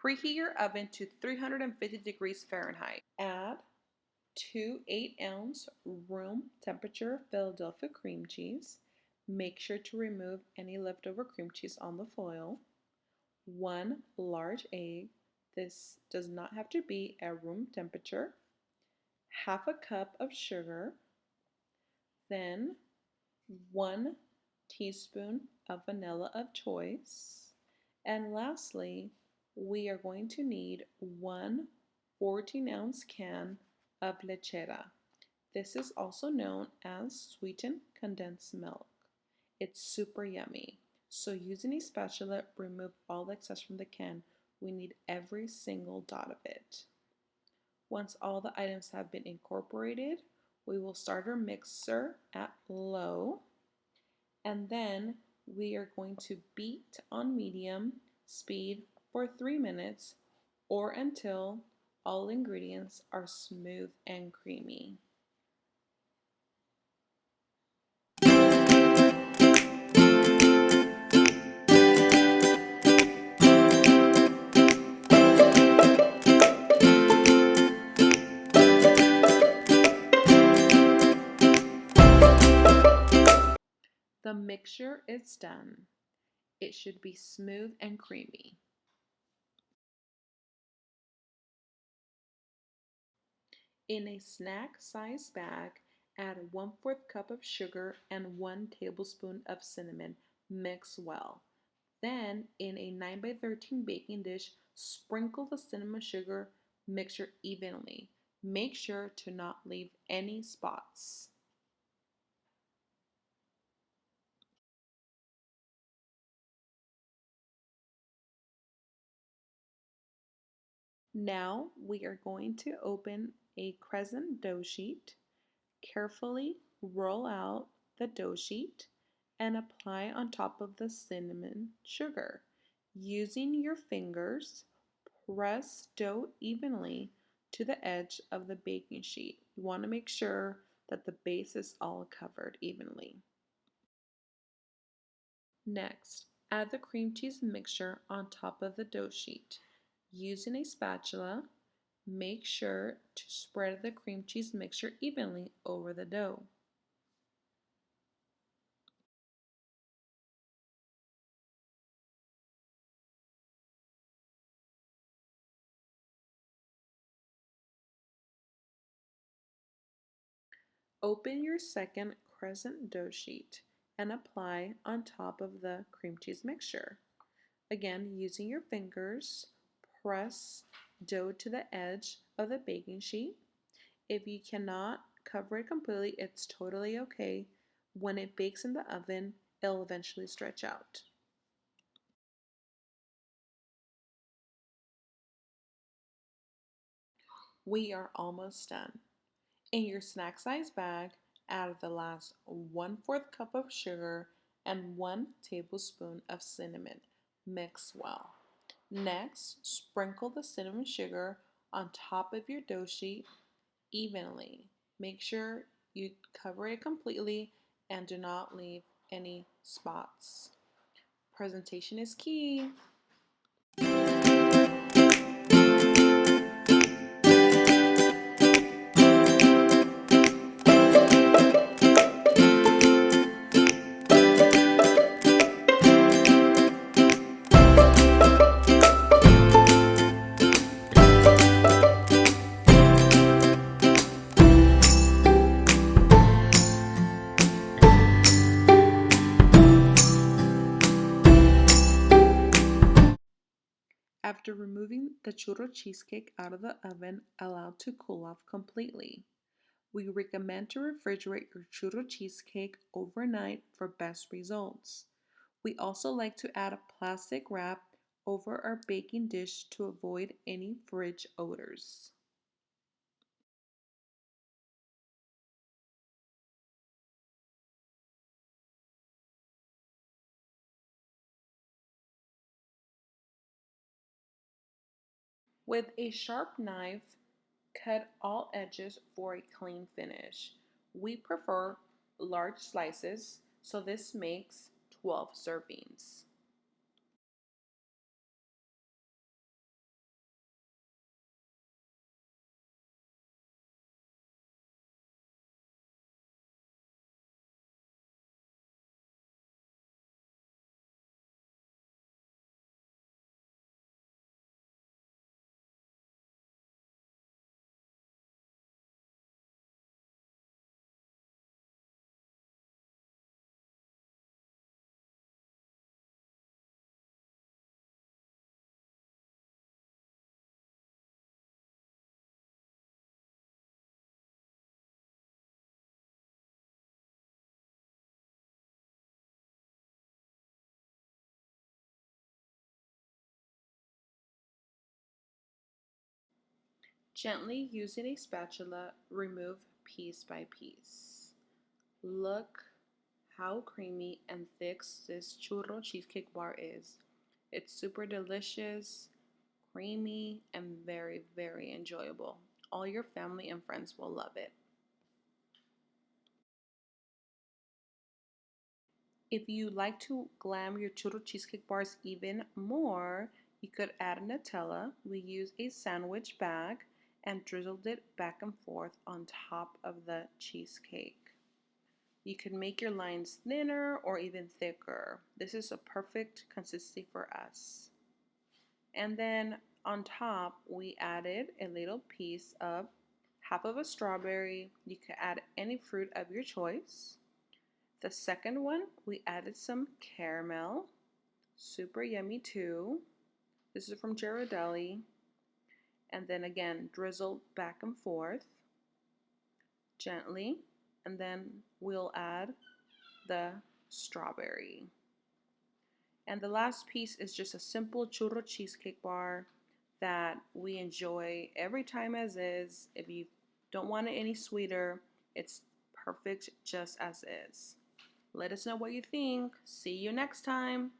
Preheat your oven to 350 degrees Fahrenheit. Add 2 8-ounce room temperature Philadelphia cream cheese. Make sure to remove any leftover cream cheese on the foil. 1 large egg. This does not have to be at room temperature. Half a cup of sugar. Then 1 teaspoon of vanilla of choice. And lastly, we are going to need 1 14-ounce can of lechera. This is also known as sweetened condensed milk. It's super yummy. So using a spatula, remove all the excess from the can. We need every single dot of it. Once all the items have been incorporated, we will start our mixer at low, and then we are going to beat on medium speed for 3 minutes or until all ingredients are smooth and creamy. The mixture is done. It should be smooth and creamy. In a snack-size bag, add 1/4 cup of sugar and 1 tablespoon of cinnamon. Mix well. Then, in a 9x13 baking dish, sprinkle the cinnamon sugar mixture evenly. Make sure to not leave any spots. Now we are going to open a crescent dough sheet. Carefully roll out the dough sheet and apply on top of the cinnamon sugar. Using your fingers, press dough evenly to the edge of the baking sheet. You want to make sure that the base is all covered evenly. Next, add the cream cheese mixture on top of the dough sheet. Using a spatula, make sure to spread the cream cheese mixture evenly over the dough. Open your second crescent dough sheet and apply on top of the cream cheese mixture. Again, using your fingers, press dough to the edge of the baking sheet. If you cannot cover it completely, it's totally okay. When it bakes in the oven, it'll eventually stretch out. We are almost done. In your snack size bag, add the last 1/4 cup of sugar and 1 tablespoon of cinnamon. Mix well. Next, sprinkle the cinnamon sugar on top of your dough sheet evenly. Make sure you cover it completely and do not leave any spots. Presentation is key. After removing the churro cheesecake out of the oven, allow to cool off completely. We recommend to refrigerate your churro cheesecake overnight for best results. We also like to add a plastic wrap over our baking dish to avoid any fridge odors. With a sharp knife, cut all edges for a clean finish. We prefer large slices, so this makes 12 servings. Gently using a spatula, remove piece by piece. Look how creamy and thick this churro cheesecake bar is. It's super delicious, creamy, and very, very enjoyable. All your family and friends will love it. If you like to glam your churro cheesecake bars even more, you could add Nutella. We use a sandwich bag and drizzled it back and forth on top of the cheesecake. You can make your lines thinner or even thicker. This is a perfect consistency for us. And then on top, we added a little piece of half of a strawberry. You can add any fruit of your choice. The second one, we added some caramel. Super yummy too. This is from Ghirardelli. And then again, drizzle back and forth gently. And then we'll add the strawberry. And the last piece is just a simple churro cheesecake bar that we enjoy every time as is. If you don't want it any sweeter, it's perfect just as is. Let us know what you think. See you next time.